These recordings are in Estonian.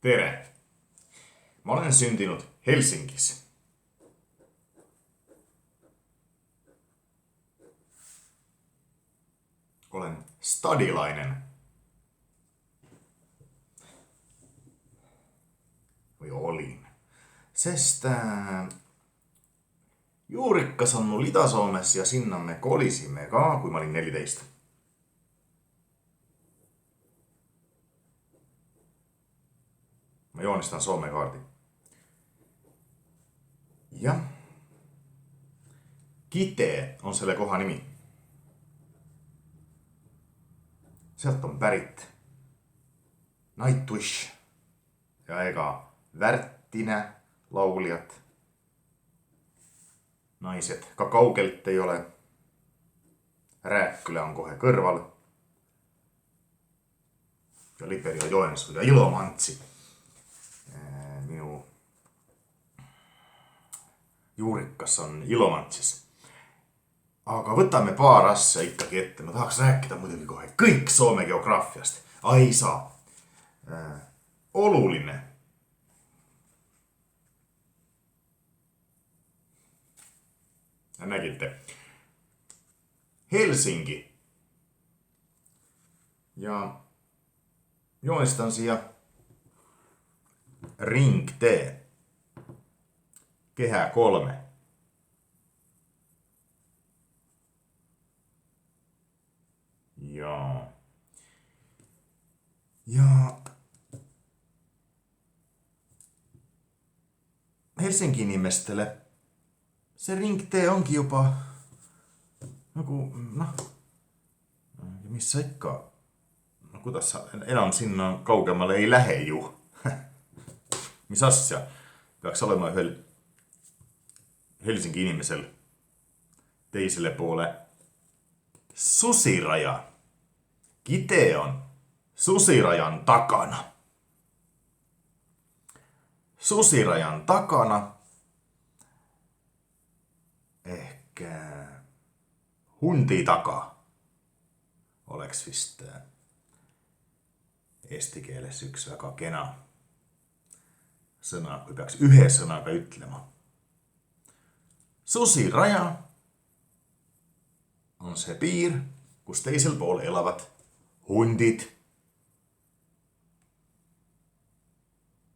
Tere! Mä olen syntynyt Helsingissä. Olen stadilainen. Või olin. Sestään juurikkas on mul Ida-Soomes ja sinna me kolisime ka, kui ma olin 14. Mä joonistan Suomen kaartin. Ja Kitee on selle koha nimi. Sealt on pärit Nightwish ja ega Värttinä laulijat. Naiset ka kaugelt ei ole. Rääkkylä on kohe kõrval. Ja Liperi on Joensuu ja Ilomantsi. Minu juurikas on Ilomantsis. Aga võtame paar asja ikkagi ette. Ma tahaks rääkida muidugi kohe kõik Soome geograafiast. Ei saa. Oluline. Ja nägite. Helsingi. Ja joonistan siia ringtee. Kehä 3. Ja Helsingin ihmestele se ringtee onkin jopa ja missä ikka, kutas enam sinna kaugemmalle ei lähe ju. Mis asja peaks olema ühel Helsingi inimesel teisele poole susiraja. Kitee on susirajan takana. Susirajan takana. Ehkä hunti takaa. Oleks vist eesti keeles üks väga kena sõna, kui peaks ühe sõnaga ütlema. Susiraja on see piir, kus teisel pool elavad hundid.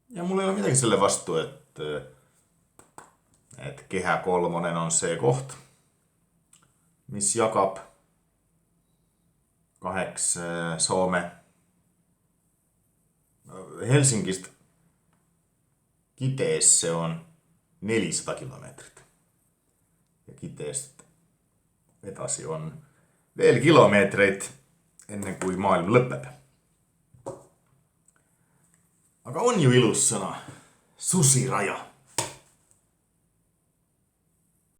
Ja mul ei ole midagi selle vastu, et Kehä 3 on see koht, mis jagab kaheks Soome. Helsingist Kiteesse on 400 kilomeetrit. Ja Kiteest edasi on veel kilomeetreid enne kui maailm lõpeb. Aga on ju ilus sõna. Susiraja.